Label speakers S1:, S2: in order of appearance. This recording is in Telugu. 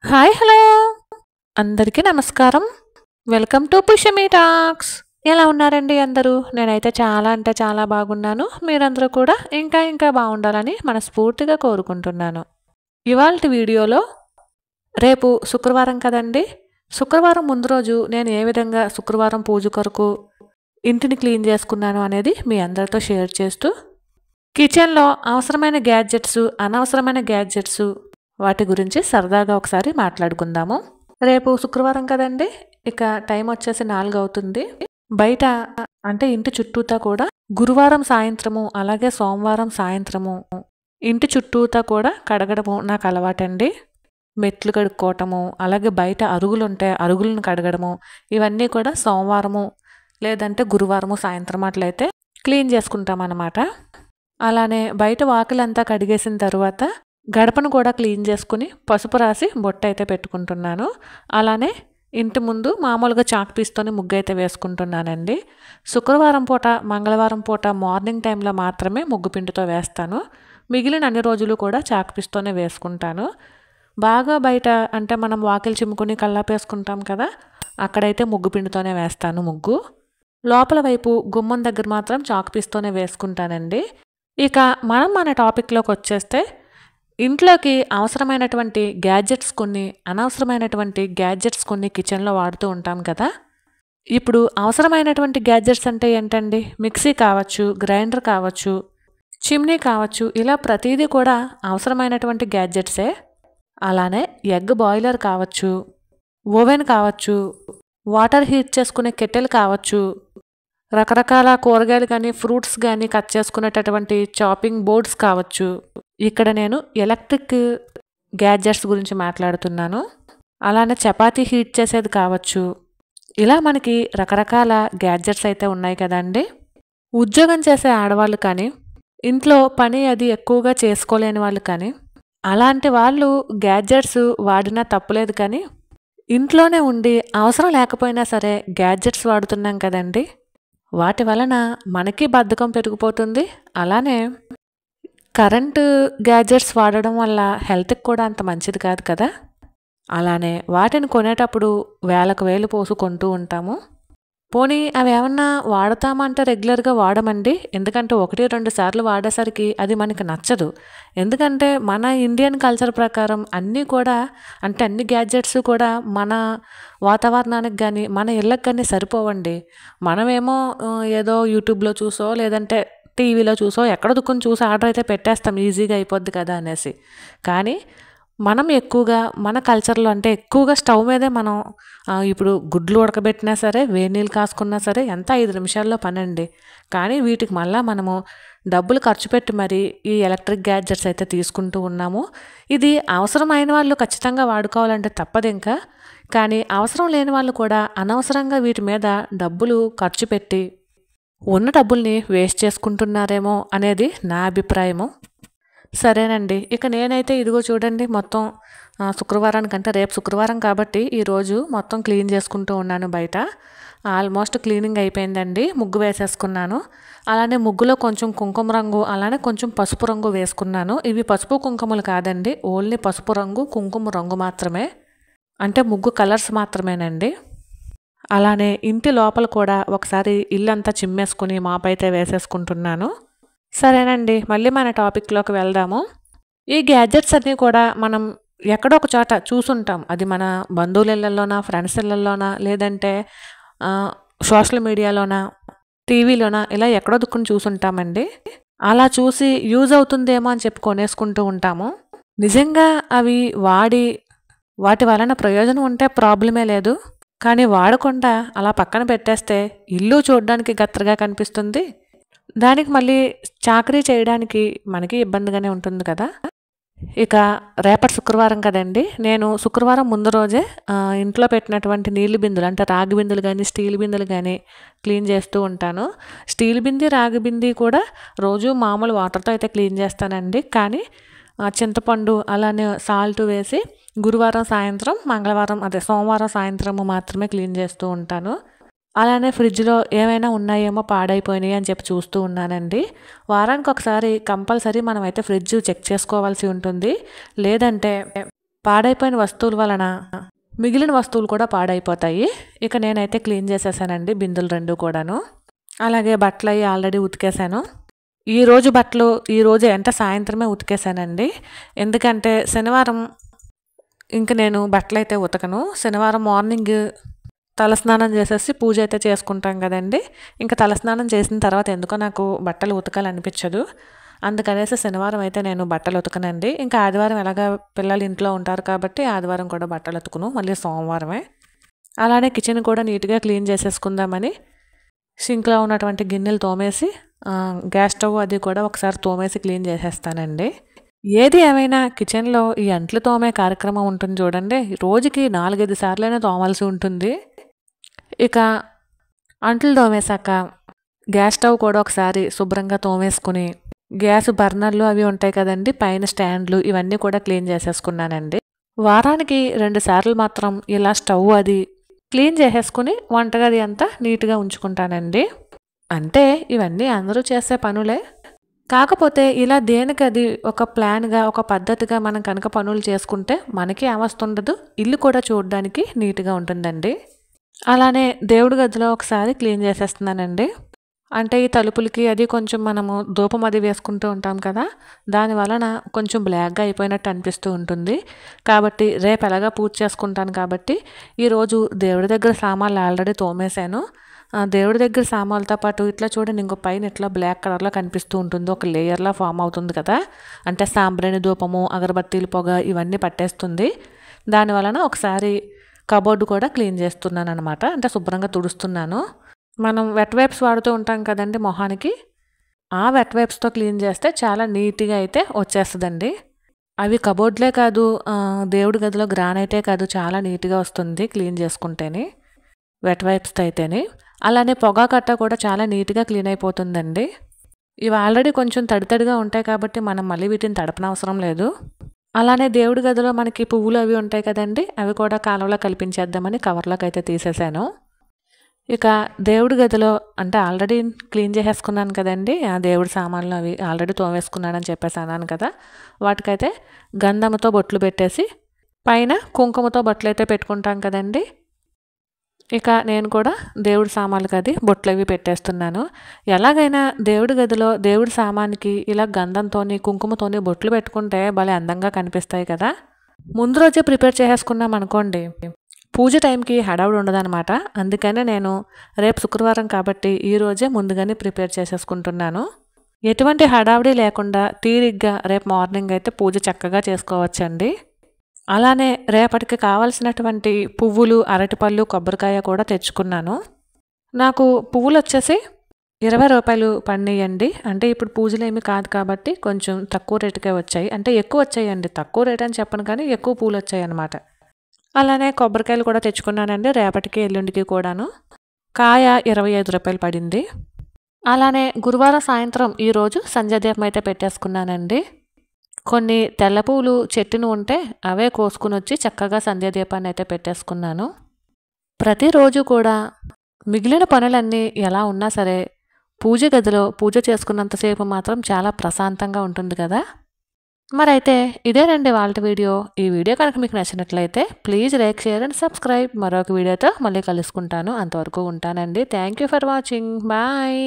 S1: హాయ్ హలో అందరికీ నమస్కారం. Welcome to Pushyami talks. ఎలా ఉన్నారండి అందరూ? నేనైతే చాలా అంటే చాలా బాగున్నాను. మీరందరూ కూడా ఇంకా బాగుండాలని మనస్ఫూర్తిగా కోరుకుంటున్నాను. ఇవాల్టి వీడియోలో రేపు శుక్రవారం కదండి. శుక్రవారం ముందు రోజు నేను ఏ విధంగా శుక్రవారం పూజ కొరకు ఇంటిని క్లీన్ చేసుకున్నాను అనేది మీ అందరితో షేర్ చేస్తూ కిచెన్లో అవసరమైన గ్యాడ్జెట్స్, అనవసరమైన గ్యాడ్జెట్స్ వాటి గురించి సరదాగా ఒకసారి మాట్లాడుకుందాము. రేపు శుక్రవారం కదండి. ఇక టైం వచ్చేసి 4 అవుతుంది. బయట అంటే ఇంటి చుట్టూతా కూడా గురువారం సాయంత్రము అలాగే సోమవారం సాయంత్రము ఇంటి చుట్టూతా కూడా కడగడము నాకు అలవాటండి. మెట్లు కడుక్కోవటము, అలాగే బయట అరుగులు ఉంటే అరుగులను కడగడము, ఇవన్నీ కూడా సోమవారము లేదంటే గురువారము సాయంత్రం అట్లయితే క్లీన్ చేసుకుంటామన్నమాట. అలానే బయట వాకిలంతా కడిగేసిన తర్వాత గడపను కూడా క్లీన్ చేసుకుని పసుపు రాసి బొట్టు అయితే పెట్టుకుంటున్నాను. అలానే ఇంటి ముందు మామూలుగా చాక్ పీస్తోని ముగ్గు అయితే వేసుకుంటున్నానండి. శుక్రవారం పూట, మంగళవారం పూట మార్నింగ్ టైంలో మాత్రమే ముగ్గు పిండితో వేస్తాను. మిగిలిన అన్ని రోజులు కూడా చాక్ పీస్తోనే వేసుకుంటాను. బాగా బయట అంటే మనం వాకిలు చిమ్ముకుని కల్లాపేసుకుంటాం కదా, అక్కడైతే ముగ్గు పిండితోనే వేస్తాను ముగ్గు. లోపల వైపు గుమ్మం దగ్గర మాత్రం చాక్ పీస్తోనే వేసుకుంటానండి. ఇక మనం మన టాపిక్లోకి వచ్చేస్తే ఇంట్లోకి అవసరమైనటువంటి గ్యాడ్జెట్స్ కొన్ని, అనవసరమైనటువంటి గ్యాడ్జెట్స్ కొన్ని కిచెన్లో వాడుతూ ఉంటాం కదా. ఇప్పుడు అవసరమైనటువంటి గ్యాడ్జెట్స్ అంటే ఏంటండి? మిక్సీ కావచ్చు, గ్రైండర్ కావచ్చు, చిమ్నీ కావచ్చు, ఇలా ప్రతిదీ కూడా అవసరమైనటువంటి గ్యాడ్జెట్సే. అలానే ఎగ్ బాయిలర్ కావచ్చు, ఓవెన్ కావచ్చు, వాటర్ హీట్ చేసుకునే కెటిల్ కావచ్చు, రకరకాల కూరగాయలు కానీ ఫ్రూట్స్ కానీ కట్ చేసుకునేటటువంటి చాపింగ్ బోర్డ్స్ కావచ్చు. ఇక్కడ నేను ఎలక్ట్రిక్ గ్యాడ్జెట్స్ గురించి మాట్లాడుతున్నాను. అలానే చపాతీ హీట్ చేసేది కావచ్చు. ఇలా మనకి రకరకాల గ్యాడ్జెట్స్ అయితే ఉన్నాయి కదండి. ఉద్యోగం చేసే ఆడవాళ్ళు కానీ, ఇంట్లో పని అది ఎక్కువగా చేసుకోలేని వాళ్ళు కానీ, అలాంటి వాళ్ళు గ్యాడ్జెట్స్ వాడినా తప్పులేదు. కానీ ఇంట్లోనే ఉండి అవసరం లేకపోయినా సరే గ్యాడ్జెట్స్ వాడుతున్నాం కదండి. వాటి వలన మనకి బద్ధకం పెరిగిపోతుంది. అలానే కరెంటు గ్యాడ్జెట్స్ వాడడం వల్ల హెల్త్కి కూడా అంత మంచిది కాదు కదా. అలానే వాటిని కొనేటప్పుడు వేలకు వేలు పోసు కొంటూ ఉంటాము. పోనీ అవి ఏమన్నా వాడతామంటే రెగ్యులర్గా వాడమండి. ఎందుకంటే 1-2 సార్లు వాడేసరికి అది మనకి నచ్చదు. ఎందుకంటే మన ఇండియన్ కల్చర్ ప్రకారం అన్నీ కూడా అంటే అన్ని గ్యాడ్జెట్స్ కూడా మన వాతావరణానికి కానీ మన ఇళ్ళకి కానీ సరిపోవండి. మనమేమో ఏదో యూట్యూబ్లో చూసో లేదంటే టీవీలో చూసో ఎక్కడ దుక్కుని చూసి ఆర్డర్ అయితే పెట్టేస్తాం, ఈజీగా అయిపోద్ది కదా అనేసి. కానీ మనం ఎక్కువగా మన కల్చర్లో అంటే ఎక్కువగా స్టవ్ మీదే మనం ఇప్పుడు గుడ్లు ఉడకబెట్టినా సరే, వేడి నీళ్ళు కాసుకున్నా సరే ఎంత 5 నిమిషాల్లో పనండి. కానీ వీటికి మళ్ళీ మనము డబ్బులు ఖర్చు పెట్టి మరి ఈ ఎలక్ట్రిక్ గ్యాడ్జెట్స్ అయితే తీసుకుంటూ ఉన్నాము. ఇది అవసరమైన వాళ్ళు ఖచ్చితంగా వాడుకోవాలంటే తప్పదు ఇంకా. కానీ అవసరం లేని వాళ్ళు కూడా అనవసరంగా వీటి మీద డబ్బులు ఖర్చు పెట్టి ఉన్న డబ్బుల్ని వేస్ట్ చేసుకుంటున్నారేమో అనేది నా అభిప్రాయము. సరేనండి. ఇక నేనైతే ఇదిగో చూడండి, మొత్తం శుక్రవారానికంటే రేపు శుక్రవారం కాబట్టి ఈరోజు మొత్తం క్లీన్ చేసుకుంటూ ఉన్నాను బయట. ఆల్మోస్ట్ క్లీనింగ్ అయిపోయిందండి. ముగ్గు వేసేసుకున్నాను. అలానే ముగ్గులో కొంచెం కుంకుమ రంగు అలానే కొంచెం పసుపు రంగు వేసుకున్నాను. ఇవి పసుపు కుంకుమలు కాదండి, ఓన్లీ పసుపు రంగు, కుంకుమ రంగు మాత్రమే. అంటే ముగ్గు కలర్స్ మాత్రమేనండి. అలానే ఇంటి లోపల కూడా ఒకసారి ఇల్లంతా చిమ్మేసుకుని మాపైతే వేసేసుకుంటున్నాను. సరేనండి, మళ్ళీ మన టాపిక్లోకి వెళ్దాము. ఈ గ్యాడ్జెట్స్ అన్నీ కూడా మనం ఎక్కడో ఒక చోట చూసుంటాం. అది మన బంధువుల ఇళ్ళల్లోనా, ఫ్రెండ్స్ ఇళ్ళల్లోనా, లేదంటే సోషల్ మీడియాలోనా, టీవీలోనా, ఇలా ఎక్కడో దుక్కుని చూసుంటామండి. అలా చూసి యూజ్ అవుతుందేమో అని చెప్పి కొనేసుకుంటూ ఉంటాము. నిజంగా అవి వాడి వాటి వలన ప్రయోజనం ఉంటే ప్రాబ్లమే లేదు. కానీ వాడకుండా అలా పక్కన పెట్టేస్తే ఇల్లు చూడడానికి గత్తరగా కనిపిస్తుంది. దానికి మళ్ళీ చాకరీ చేయడానికి మనకి ఇబ్బందిగానే ఉంటుంది కదా. ఇక రేపటి శుక్రవారం కదండి. నేను శుక్రవారం ముందు రోజే ఇంట్లో పెట్టినటువంటి నీళ్ళు బిందులు అంటే రాగి బిందులు కానీ స్టీల్ బిందులు కానీ క్లీన్ చేస్తూ ఉంటాను. స్టీల్ బింది, రాగి బింది కూడా రోజు మామూలు వాటర్తో అయితే క్లీన్ చేస్తానండి. కానీ చింతపండు అలానే సాల్ట్ వేసి గురువారం సాయంత్రం, సోమవారం సాయంత్రము మాత్రమే క్లీన్ చేస్తూ ఉంటాను. అలానే ఫ్రిడ్జ్లో ఏమైనా ఉన్నాయేమో పాడైపోయినాయి అని చెప్పి చూస్తూ ఉన్నానండి. వారానికి ఒకసారి కంపల్సరీ మనమైతే ఫ్రిడ్జ్ చెక్ చేసుకోవాల్సి ఉంటుంది. లేదంటే పాడైపోయిన వస్తువుల వలన మిగిలిన వస్తువులు కూడా పాడైపోతాయి. ఇక నేనైతే క్లీన్ చేసేసానండి బిందులు 2 కూడాను. అలాగే బట్టలయి ఆల్రెడీ ఉతికేసాను. ఈరోజు బట్టలు ఈరోజు సాయంత్రమే ఉతికేసానండి. ఎందుకంటే శనివారం ఇంక నేను బట్టలైతే ఉతకను. శనివారం మార్నింగ్ తలస్నానం చేసేసి పూజ అయితే చేసుకుంటాం కదండి. ఇంకా తలస్నానం చేసిన తర్వాత ఎందుకో నాకు బట్టలు ఉతకాలనిపించదు. అందుకనేసి శనివారం అయితే నేను బట్టలు ఉతకనండి. ఇంకా ఆదివారం ఎలాగా పిల్లలు ఇంట్లో ఉంటారు కాబట్టి ఆదివారం కూడా బట్టలు ఉతుకును. మళ్ళీ సోమవారమే. అలానే కిచెన్ కూడా నీట్గా క్లీన్ చేసేసుకుందామని సింక్లో ఉన్నటువంటి గిన్నెలు తోమేసి గ్యాస్ స్టవ్ అది కూడా ఒకసారి తోమేసి క్లీన్ చేసేస్తానండి. ఏది ఏమైనా కిచెన్లో ఈ అంట్లు తోమే కార్యక్రమం ఉంటుంది చూడండి. రోజుకి 4-5 సార్లైనా తోమాల్సి ఉంటుంది. ఇక అంట్లు తోమేశాక గ్యాస్ స్టవ్ కూడా ఒకసారి శుభ్రంగా తోమేసుకుని గ్యాస్ బర్నర్లు అవి ఉంటాయి కదండి, పైన స్టాండ్లు ఇవన్నీ కూడా క్లీన్ చేసేసుకున్నానండి. వారానికి 2 సార్లు మాత్రం ఇలా స్టవ్ అది క్లీన్ చేసేసుకుని వంటగది అంతా నీట్గా ఉంచుకుంటానండి. అంటే ఇవన్నీ అందరూ చేసే పనులే. కాకపోతే ఇలా దేనికది ఒక ప్లాన్గా ఒక పద్ధతిగా మనం కనుక పనులు చేసుకుంటే మనకి అవస్థ ఉండదు, ఇల్లు కూడా చూడడానికి నీట్గా ఉంటుందండి. అలానే దేవుడి గదిలో ఒకసారి క్లీన్ చేసేస్తున్నానండి. అంటే ఈ తలుపులకి అది కొంచెం మనము ధూపం అది వేసుకుంటూ ఉంటాం కదా, దాని వలన కొంచెం బ్లాక్గా అయిపోయినట్టు అనిపిస్తూ ఉంటుంది. కాబట్టి రేపు ఎలాగా పూజ చేసుకుంటాను కాబట్టి ఈరోజు దేవుడి దగ్గర సామాన్లు ఆల్రెడీ తోమేశాను. దేవుడి దగ్గర సామాన్లతో పాటు ఇట్లా చూడండి, ఇంకో పైన ఇట్లా బ్లాక్ కలర్లో కనిపిస్తూ ఉంటుంది, ఒక లేయర్లా ఫామ్ అవుతుంది కదా. అంటే సాంబ్రాణి ధూపము, అగరబత్తీలు పొగ ఇవన్నీ పట్టేస్తుంది. దానివలన ఒకసారి కబోర్డు కూడా క్లీన్ చేస్తున్నాను అనమాట. అంటే శుభ్రంగా తుడుస్తున్నాను. మనం వెట్ వైప్స్ వాడుతూ ఉంటాం కదండి మొహానికి, ఆ వెట్ వైప్స్తో క్లీన్ చేస్తే చాలా నీట్గా అయితే వచ్చేస్తుందండి. అవి కబోర్డ్లే కాదు, దేవుడి గదిలో గ్రానైటే కాదు, చాలా నీట్గా వస్తుంది క్లీన్ చేసుకుంటేనే వెట్ వైప్స్తో అయితేనే. అలానే పొగ కట్ట కూడా చాలా నీట్గా క్లీన్ అయిపోతుందండి. ఇవి ఆల్రెడీ కొంచెం తడితడిగా ఉంటాయి కాబట్టి మనం మళ్ళీ వీటిని తడపనవసరం లేదు. అలానే దేవుడి గదిలో మనకి పువ్వులు అవి ఉంటాయి కదండి, అవి కూడా కాలువలో కల్పించేద్దామని కవర్లోకి అయితే తీసేసాను. ఇక దేవుడి గదిలో అంటే ఆల్రెడీ క్లీన్ చేసేసుకున్నాను కదండి, ఆ దేవుడి సామాన్లు అవి ఆల్రెడీ తోమేసుకున్నానని చెప్పేసి అన్నాను కదా, వాటికైతే గంధంతో బొట్లు పెట్టేసి పైన కుంకుమతో బొట్లు అయితే పెట్టుకుంటాం కదండి. ఇక నేను కూడా దేవుడి సామాన్లకి అది బొట్లు అవి పెట్టేస్తున్నాను. ఎలాగైనా దేవుడి గదిలో దేవుడి సామాన్కి ఇలా గంధంతోని కుంకుమతోని బొట్లు పెట్టుకుంటే భలే అందంగా కనిపిస్తాయి కదా. ముందు రోజే ప్రిపేర్ చేసేసుకున్నాం అనుకోండి, పూజ టైంకి హడావుడి ఉండదన్నమాట. అందుకనే నేను రేపు శుక్రవారం కాబట్టి ఈరోజే ముందుగానే ప్రిపేర్ చేసేసుకుంటున్నాను. ఎటువంటి హడావుడి లేకుండా తీరిగ్గా రేపు మార్నింగ్ అయితే పూజ చక్కగా చేసుకోవచ్చండి. అలానే రేపటికి కావాల్సినటువంటి పువ్వులు, అరటిపళ్ళు, కొబ్బరికాయ కూడా తెచ్చుకున్నాను. నాకు పువ్వులు వచ్చేసి 20 రూపాయలు పడినాయండి. అంటే ఇప్పుడు పూజలు ఏమి కాదు కాబట్టి కొంచెం తక్కువ రేటుకే వచ్చాయి. అంటే ఎక్కువ వచ్చాయండి, తక్కువ రేట్ అని చెప్పను కానీ ఎక్కువ పూలు వచ్చాయి అన్నమాట. అలానే కొబ్బరికాయలు కూడా తెచ్చుకున్నానండి రేపటికి ఎల్లుండికి కూడాను. కాయ 25 రూపాయలు పడింది. అలానే గురువారం సాయంత్రం ఈరోజు సంధ్యాదీపం అయితే పెట్టేసుకున్నానండి. కొన్ని తెల్ల పూలు చెట్టును ఉంటే అవే కోసుకుని వచ్చి చక్కగా సంధ్యాదీపాన్ని అయితే పెట్టేసుకున్నాను. ప్రతిరోజు కూడా మిగిలిన పనులన్నీ ఎలా ఉన్నా సరే పూజ గదిలో పూజ చేసుకున్నంతసేపు మాత్రం చాలా ప్రశాంతంగా ఉంటుంది కదా. మరైతే ఇదేనండి వాళ్ళ వీడియో. ఈ వీడియో కనుక మీకు నచ్చినట్లయితే please like, share and subscribe. మరొక వీడియోతో మళ్ళీ కలుసుకుంటాను. అంతవరకు ఉంటానండి. Thank you for watching. Bye.